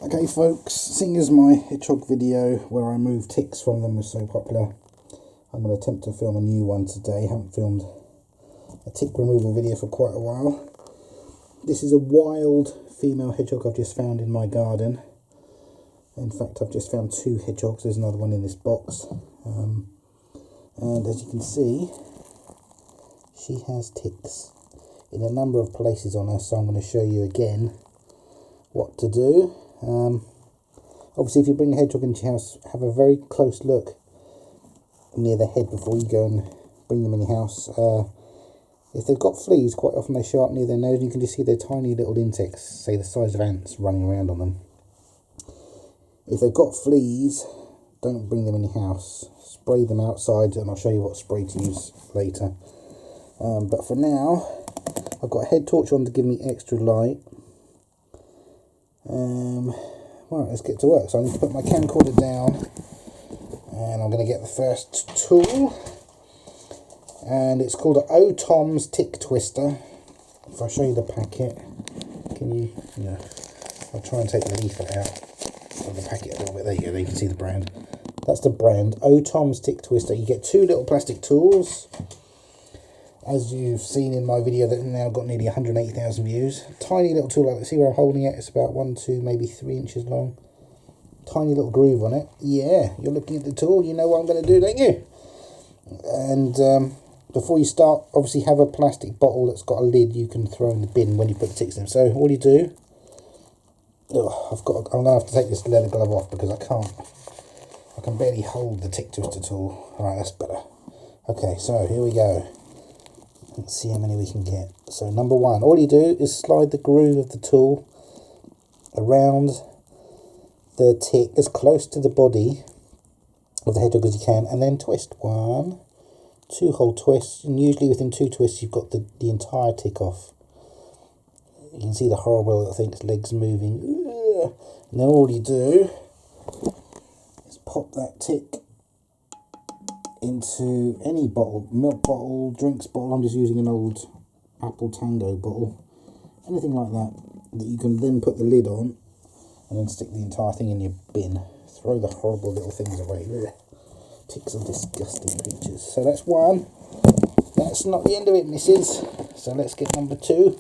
Okay folks, seeing as my hedgehog video where I moved ticks from them was so popular, I'm going to attempt to film a new one today. I haven't filmed a tick removal video for quite a while. This is a wild female hedgehog I've just found in my garden. In fact, I've just found two hedgehogs. There's another one in this box. And as you can see, she has ticks in a number of places on her, so I'm going to show you again what to do. Obviously, if you bring a hedgehog into your house, have a very close look near the head before you go and bring them in your house. If they've got fleas, quite often they show up near their nose, and you can just see their tiny little insects, say the size of ants, running around on them. If they've got fleas, don't bring them in your house. Spray them outside, and I'll show you what spray to use later. But for now, I've got a head torch on to give me extra light. Right, let's get to work. So I need to put my camcorder down, and I'm going to get the first tool, and it's called an Otoms Tick Twister. If I show you the packet, can you? Yeah, I'll try and take the leaflet out of the packet a little bit. There you go. There you can see the brand. That's the brand, Otoms Tick Twister. You get two little plastic tools. As you've seen in my video that now got nearly 180,000 views. Tiny little tool like that. See where I'm holding it? It's about 1, 2, maybe 3 inches long. Tiny little groove on it. Yeah, you're looking at the tool. You know what I'm going to do, don't you? And before you start, obviously have a plastic bottle that's got a lid you can throw in the bin when you put the ticks in. So all you do... I'm going to have to take this leather glove off because I can barely hold the tick twister tool. Alright, that's better. Okay, so here we go. Let's see how many we can get. So number one, all you do is slide the groove of the tool around the tick as close to the body of the hedgehog as you can, and then twist. 1, 2 hole twists, and usually within 2 twists you've got the entire tick off. You can see the horrible little thing's legs moving. And then all you do is pop that tick into any bottle, milk bottle, drinks bottle. I'm just using an old Apple Tango bottle, anything like that you can then put the lid on and then stick the entire thing in your bin. Throw the horrible little things away. Ticks are disgusting creatures. So that's one. That's not the end of it, missus. So let's get number 2.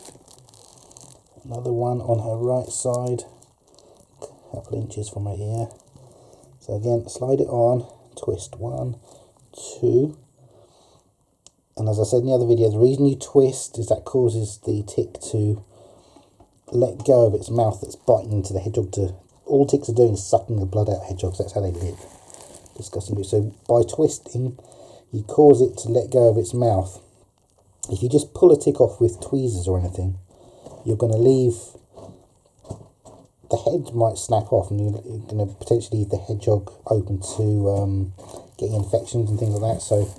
Another one on her right side, a couple inches from her ear. So again, slide it on, twist. 1, 2, and as I said in the other video, the reason you twist is that causes the tick to let go of its mouth that's biting into the hedgehog. All ticks are doing is sucking the blood out of hedgehogs. That's how they live. Disgusting. So by twisting, you cause it to let go of its mouth. If you just pull a tick off with tweezers or anything, you're going to leave the head might snap off, and you're going to potentially leave the hedgehog open to getting infections and things like that. So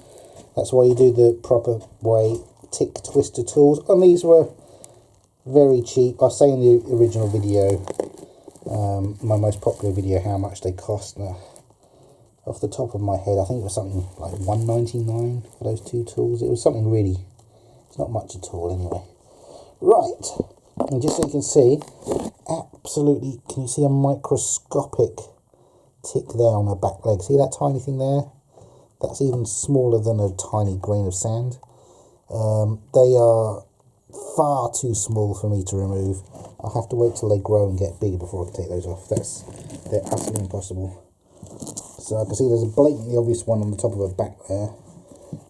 that's why you do the proper way tick twister tools. And these were very cheap. I say in the original video, my most popular video, how much they cost. Now, off the top of my head, I think it was something like $1.99 for those 2 tools. It was something really, it's not much at all anyway. Right. And just so you can see, absolutely, can you see a microscopic tick there on her back leg? See that tiny thing there? That's even smaller than a tiny grain of sand. They are far too small for me to remove. I'll have to wait till they grow and get bigger before I can take those off. They're utterly impossible. So I can see there's a blatantly obvious one on the top of her back there.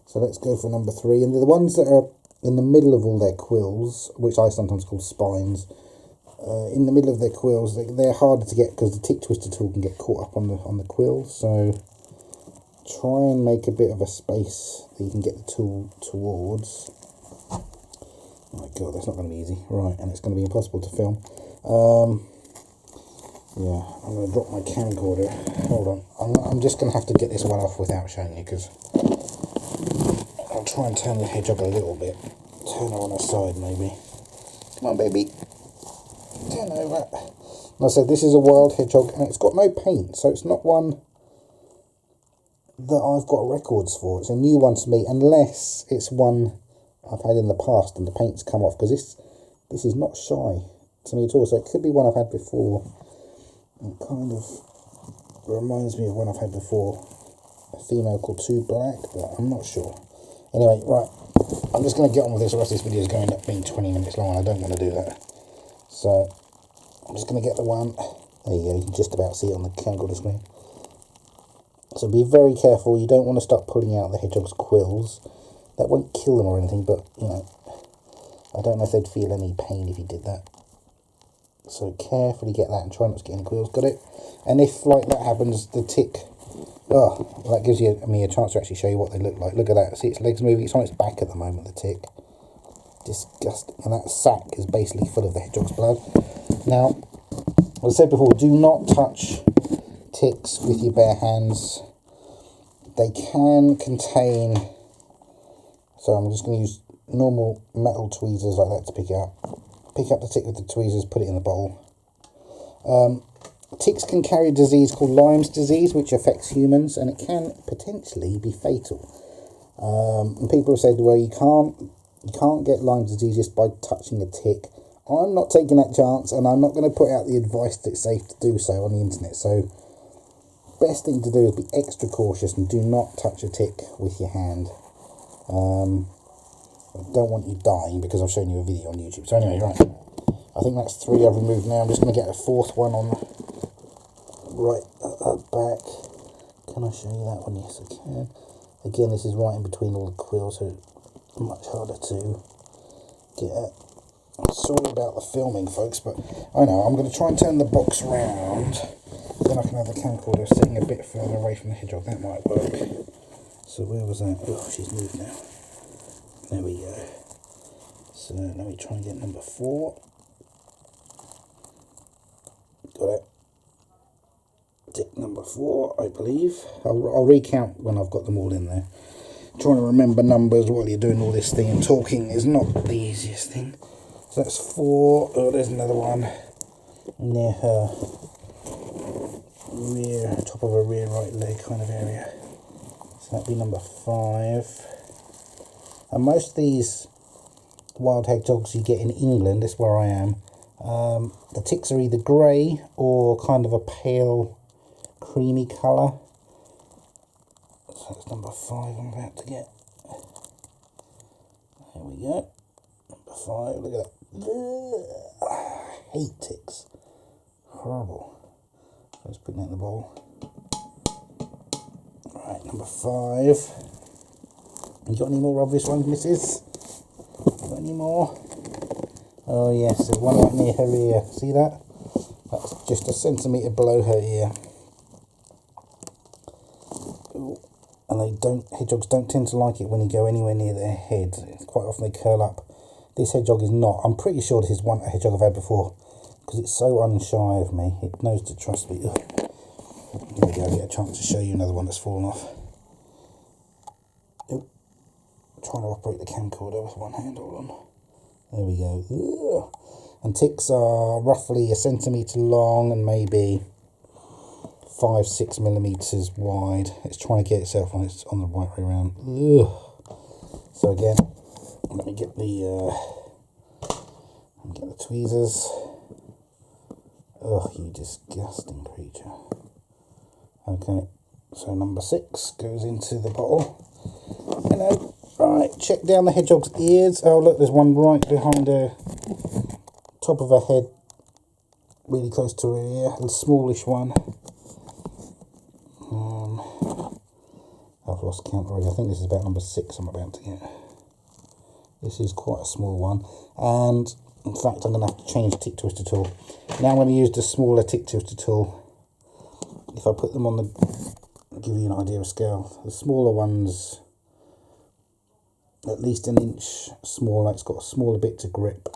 So let's go for number 3. And the ones that are in the middle of all their quills, which I sometimes call spines, in the middle of their quills, they're harder to get because the tick twister tool can get caught up on the quill. So try and make a bit of a space that you can get the tool towards. Oh my god, that's not going to be easy. Right, and it's going to be impossible to film. Yeah, I'm going to drop my camcorder. Hold on, I'm just going to have to get this one off without showing you, because I'll try and turn the hedgehog a little bit. Turn her on her side, maybe. Come on, baby. Turn over. Like I said, this is a wild hedgehog, and it's got no paint, so it's not one that I've got records for. It's a new one to me, unless it's one I've had in the past and the paint's come off, because this is not shy to me at all. So it could be one I've had before, It kind of reminds me of one I've had before, a female called Too Black, but I'm not sure. Anyway, right, I'm just going to get on with this. The rest of this video is going to end up being 20 minutes long, and I don't want to do that. So, I'm just going to get the one. There you go, you can just about see it on the camcorder screen. So be very careful, you don't want to start pulling out the hedgehog's quills. That won't kill them or anything, but, you know, I don't know if they'd feel any pain if you did that. So carefully get that and try not to get any quills. Got it? And if, like, that happens, the tick... Oh, that gives me a chance to actually show you what they look like. Look at that. See its legs moving? It's on its back at the moment, the tick. Disgusting. And that sack is basically full of the hedgehog's blood. Now, as I said before, do not touch ticks with your bare hands. They can contain... So I'm just going to use normal metal tweezers like that to pick it up. Pick up the tick with the tweezers, put it in the bowl. Ticks can carry a disease called Lyme's disease, which affects humans, and it can potentially be fatal. And people have said, well, you can't get Lyme's disease just by touching a tick. I'm not taking that chance, and I'm not going to put out the advice that it's safe to do so on the internet. So, best thing to do is be extra cautious and do not touch a tick with your hand. I don't want you dying because I've shown you a video on YouTube. So anyway, right, I think that's 3 I've removed now. I'm just going to get a 4th one on right at the back. Can I show you that one? Yes, I can. Again, this is right in between all the quills, so it's much harder to get at. Sorry about the filming, folks, but I know I'm going to try and turn the box round. Then I can have the camcorder sitting a bit further away from the hedgehog. That might work. So where was that? Oh, she's moved now. There we go. So let me try and get number 4. Got it. Tick number 4, I believe. I'll recount when I've got them all in there. Trying to remember numbers while you're doing all this thing and talking is not the easiest thing. So that's 4. Oh, there's another one near her rear, top of her rear right leg kind of area. So that'd be number 5. And most of these wild hedgehogs you get in England, this is where I am, the ticks are either grey or kind of a pale creamy colour. So that's number 5 I'm about to get. There we go. Number 5, look at that. I hate ticks. Horrible. Let's put that in the bowl. Right, number 5. You got any more obvious ones, missus? Got any more? Oh yes, there's one right near her ear. See that? That's just a centimetre below her ear. Ooh. And hedgehogs don't tend to like it when you go anywhere near their head. Quite often they curl up. This hedgehog is not. I'm pretty sure this is one hedgehog I've had before, because it's so unshy of me. It knows to trust me. Ugh. There we go, I get a chance to show you another one that's fallen off. Ooh. Trying to operate the camcorder with one hand, hold on. There we go. Ugh. And ticks are roughly a centimetre long and maybe 5-6 millimetres wide. It's trying to get itself on the right way around. Ugh. So again, let me get the tweezers. Oh, you disgusting creature. Okay, so number 6 goes into the bottle. Hello. Right, check down the hedgehog's ears. Oh look, there's one right behind her top of her head, really close to her ear, a smallish one. I've lost count already. I think this is about number 6 I'm about to get. This is quite a small one, and in fact I'm going to have to change tick twister tool. Now I'm going to use the smaller tick twister tool. If I put them on the, give you an idea of scale, the smaller ones at least an inch smaller. It's got a smaller bit to grip,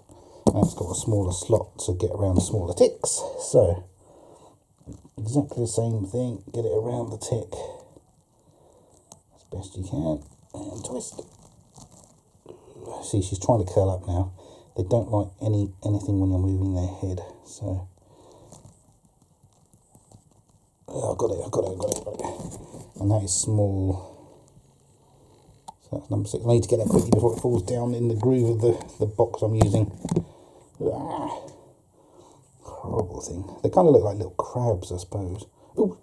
and it's got a smaller slot to get around smaller ticks. So exactly the same thing, get it around the tick as best you can and twist. See, she's trying to curl up now. They don't like anything when you're moving their head. So I've got it. And that is small. So that's number 6. I need to get that quickly before it falls down in the groove of the box I'm using. Ah, horrible. sort of thing. They kind of look like little crabs, I suppose. Oh,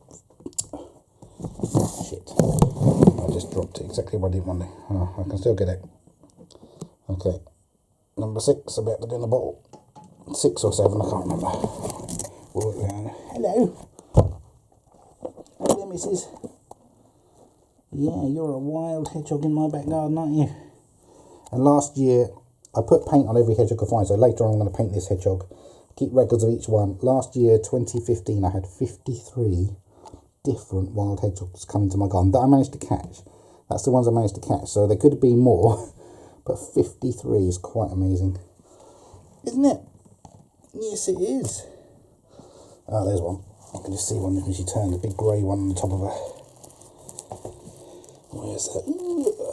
shit. I just dropped it exactly where I didn't want it. Oh, I can still get it. Okay. Number 6, about to do in the bottle. 6 or 7, I can't remember. Hello. Hello, missus. Yeah, you're a wild hedgehog in my back garden, aren't you? And last year, I put paint on every hedgehog I find, so later on I'm going to paint this hedgehog. Keep records of each one. Last year, 2015, I had 53 different wild hedgehogs coming to my garden that I managed to catch. That's the ones I managed to catch, so there could have been more, but 53 is quite amazing. Isn't it? Yes, it is. Ah, there's one. I can just see one when she turns, a big grey one on the top of her. Where's that?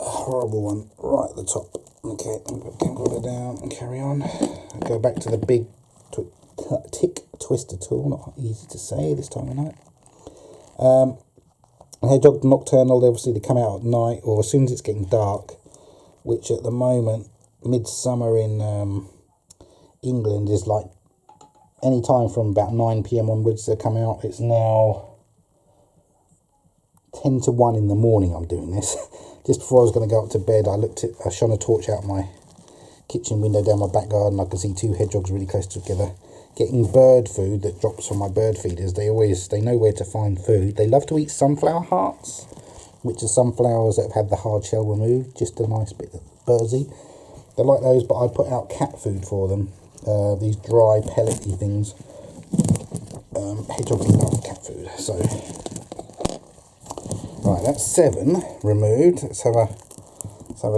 Horrible one, right at the top. Okay, I'm going to put it down and carry on. I'll go back to the big tick twister tool, not easy to say this time of night. Hedgehog nocturnal, obviously they come out at night or as soon as it's getting dark, which at the moment, midsummer in England is like any time from about 9 p.m. onwards they come out. It's now 10 to 1 in the morning I'm doing this. Just before I was going to go up to bed, I shone a torch out my kitchen window down my back garden. I could see 2 hedgehogs really close together, getting bird food that drops from my bird feeders. They know where to find food. They love to eat sunflower hearts, which are sunflowers that have had the hard shell removed, just a nice bit of birdsie. They like those, but I put out cat food for them, these dry pellety things. Hedgehogs love cat food, so... Right, that's 7 removed. Let's have a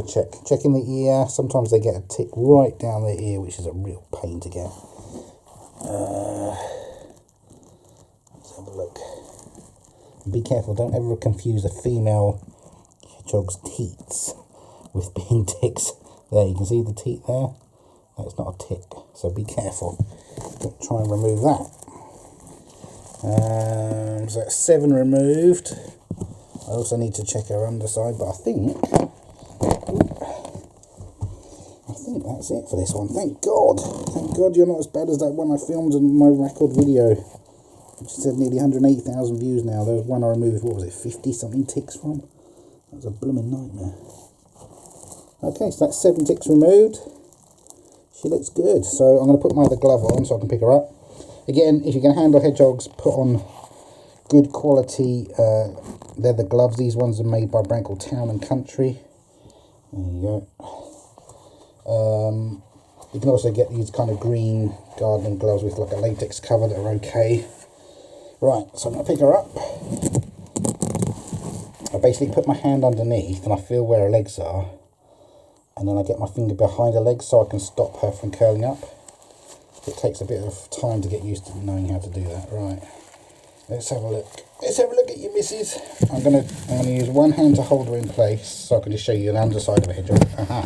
check. Checking the ear. Sometimes they get a tick right down their ear, which is a real pain to get. Let's have a look. Be careful, don't ever confuse a female hedgehog's teats with being ticks. There, you can see the teeth there? That's not a tick, so be careful. Don't try and remove that. So that's 7 removed. I also need to check her underside, but I think that's it for this one. Thank God. Thank God you're not as bad as that one I filmed in my record video, which has had nearly 180,000 views now. There was one I removed, what was it, 50 something ticks from? That was a blooming nightmare. Okay, so that's 7 ticks removed. She looks good. So I'm going to put my other glove on so I can pick her up. Again, if you can handle hedgehogs, put on good quality leather gloves. These ones are made by a brand called Town and Country. There you go. You can also get these kind of green gardening gloves with like a latex cover that are okay. Right, so I'm going to pick her up. I basically put my hand underneath and I feel where her legs are. And then I get my finger behind her legs so I can stop her from curling up. It takes a bit of time to get used to knowing how to do that. Right, let's have a look. Let's have a look at you, missus. I'm gonna use one hand to hold her in place so I can just show you the underside of a hedgehog. Aha.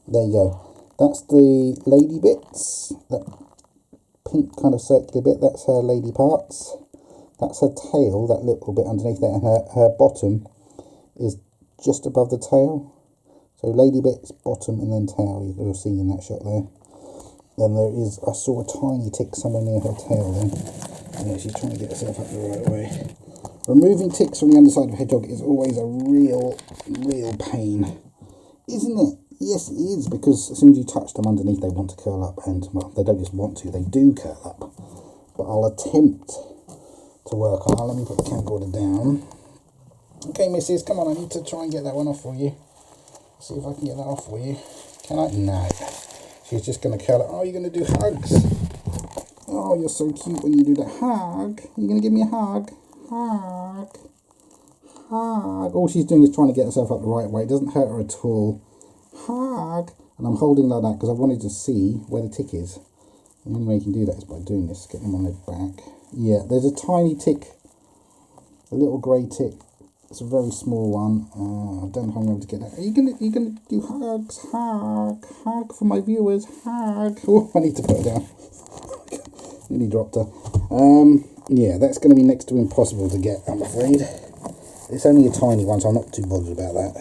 There you go. That's the lady bits. That pink kind of circular bit, that's her lady parts. That's her tail, that little bit underneath there, and her bottom is just above the tail. So lady bits, bottom, and then tail. You'll see in that shot there. Then there is, I saw a tiny tick somewhere near her tail then. And she's trying to get herself up the right way. Removing ticks from the underside of a hedgehog is always a real pain. Isn't it? Yes, it is, because as soon as you touch them underneath, they want to curl up. And, well, they don't just want to, they do curl up. But I'll attempt to work on. Let me put the camcorder down. Okay, missus, come on, I need to try and get that one off for you. See if I can get that off for you. Can I? No. She's just going to curl it. Oh, you're going to do hugs. Oh, you're so cute when you do that. Hug. You're going to give me a hug. Hug. Hug. All she's doing is trying to get herself up the right way. It doesn't hurt her at all. Hug. And I'm holding like that because I wanted to see where the tick is. The only way you can do that is by doing this. Get them on their back. Yeah, there's a tiny tick. A little grey tick. It's a very small one. I don't know how I'm going to get that. Are you gonna do hugs? Hug for my viewers. Hug. Oh, I need to put her down. Nearly dropped her. Yeah, that's going to be next to impossible to get, I'm afraid. It's only a tiny one, so I'm not too bothered about that.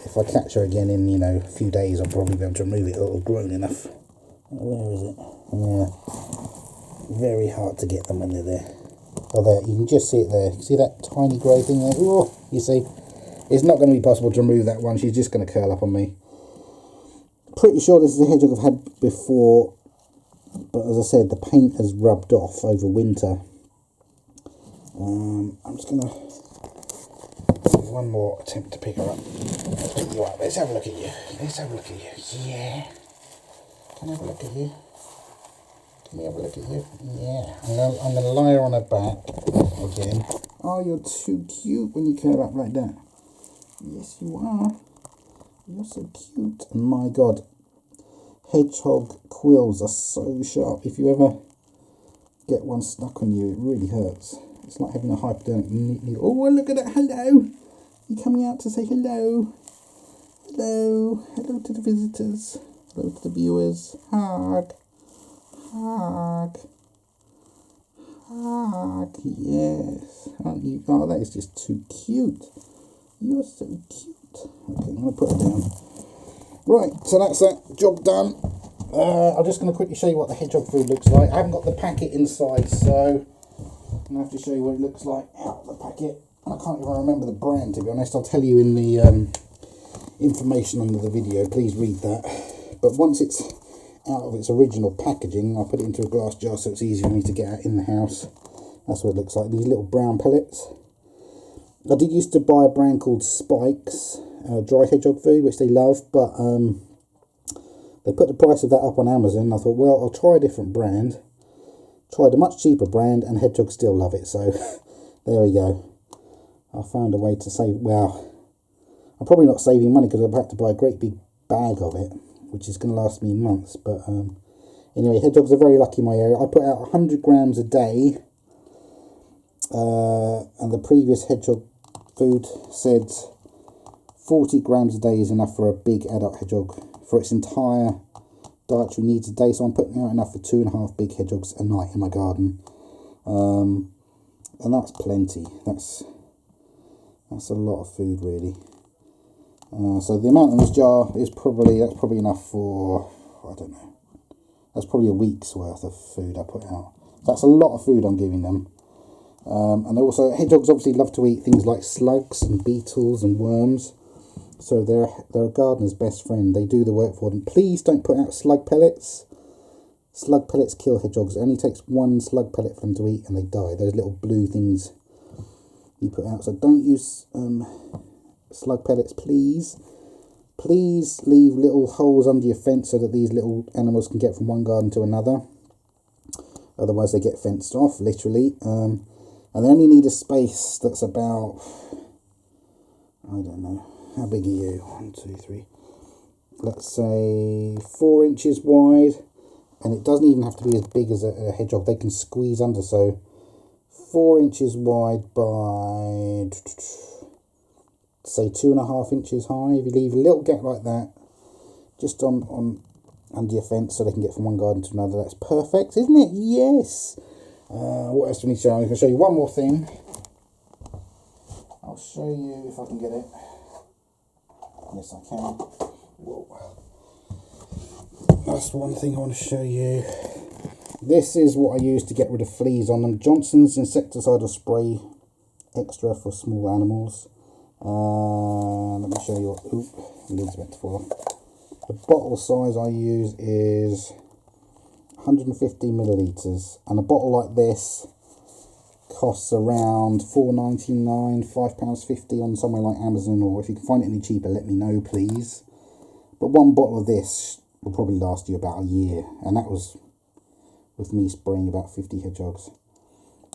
If I catch her again in, a few days, I'll probably be able to remove it. It'll have grown enough. Where is it? Yeah. Very hard to get them when they're there. Oh, there, you can just see it there. See that tiny grey thing there? Oh, you see? It's not going to be possible to remove that one. She's just going to curl up on me. Pretty sure this is a hedgehog I've had before, but as I said, the paint has rubbed off over winter. I'm just going to do one more attempt to pick her up. Pick you up. Let's have a look at you. Let's have a look at you. Yeah. Can I have a look at you? Can we have a look at you? Yeah. I'm going to lie her on her back again. Oh, you're too cute when you curl up like that. Yes, you are. You're so cute. And my God, hedgehog quills are so sharp. If you ever get one stuck on you, it really hurts. It's like having a hypodermic needle. Oh, look at that. Hello. You coming out to say hello? Hello. Hello to the visitors. Hello to the viewers. Hug. Hug. Hug. Yes. Aren't you? Oh, that is just too cute. You're so cute. Okay, I'm going to put it down. Right, so that's that job done. I'm just going to quickly show you what the hedgehog food looks like. I haven't got the packet inside, so I'm going to have to show you what it looks like out of the packet. I can't even remember the brand, to be honest. I'll tell you in the information under the video. Please read that. But once it's out of its original packaging, I'll put it into a glass jar so it's easy for me to get out in the house. That's what it looks like. These little brown pellets. I did used to buy a brand called Spikes, dry hedgehog food, which they love, but they put the price of that up on Amazon. I thought, well, I'll try a different brand. Tried a much cheaper brand, and hedgehogs still love it, so there we go. I found a way to save, well, I'm probably not saving money because I've had to buy a great big bag of it, which is going to last me months, but anyway, hedgehogs are very lucky in my area. I put out 100 grams a day, and the previous hedgehog food said 40 grams a day is enough for a big adult hedgehog for its entire dietary needs a day, so I'm putting out enough for 2.5 big hedgehogs a night in my garden, and that's plenty. That's a lot of food, really. So the amount in this jar is probably enough for, I don't know, that's probably a week's worth of food I put out. That's a lot of food I'm giving them. And also, hedgehogs obviously love to eat things like slugs and beetles and worms. So they're a gardener's best friend. They do the work for them. Please don't put out slug pellets. Slug pellets kill hedgehogs. It only takes one slug pellet for them to eat and they die. Those little blue things you put out. So don't use slug pellets, please. Please leave little holes under your fence so that these little animals can get from one garden to another. Otherwise they get fenced off, literally. And they only need a space that's about, I don't know, how big are you? 1, 2, 3. Let's say 4 inches wide. And it doesn't even have to be as big as a hedgehog. They can squeeze under. So 4 inches wide by, say, 2.5 inches high. If you leave a little gap like that, just on under your fence so they can get from one garden to another, that's perfect, isn't it? Yes. What else do we need to show? I'm going to show you one more thing. I'll show you if I can get it. Yes, I can. Whoa. That's one thing I want to show you. This is what I use to get rid of fleas on them. Johnson's insecticidal spray extra for small animals. Let me show you what, the lid's meant to fall off. The bottle size I use is 150 millilitres, and a bottle like this costs around £4.99, £5.50 on somewhere like Amazon, or if you can find it any cheaper, let me know, please. But one bottle of this will probably last you about a year, and that was with me spraying about 50 hedgehogs.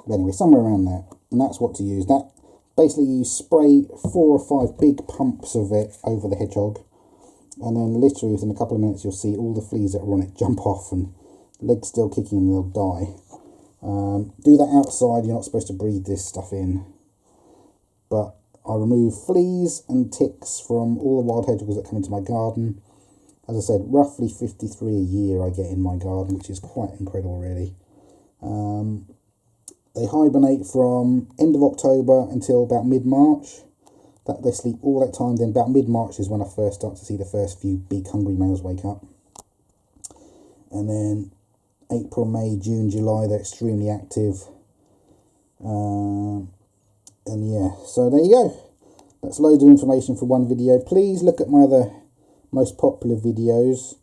But anyway, somewhere around there, and that's what to use. That basically, you spray 4 or 5 big pumps of it over the hedgehog, and then literally within a couple of minutes you'll see all the fleas that are on it jump off, and legs still kicking and they'll die. Do that outside. You're not supposed to breathe this stuff in, but I remove fleas and ticks from all the wild hedgehogs that come into my garden. As I said, roughly 53 a year I get in my garden, which is quite incredible, really. They hibernate from end of October until about mid-March. That they sleep all that time. Then about mid-March is when I first start to see the first few big hungry males wake up. And then April, May, June, July, they're extremely active. And yeah, so there you go. That's loads of information for one video. Please look at my other most popular videos.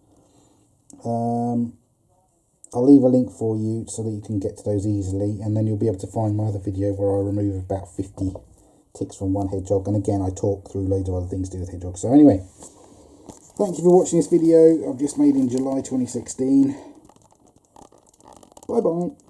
I'll leave a link for you so that you can get to those easily, and then you'll be able to find my other video where I remove about 50 ticks from one hedgehog, and again I talk through loads of other things to do with hedgehogs. So anyway, thank you for watching this video I've just made in July 2016. Bye bye.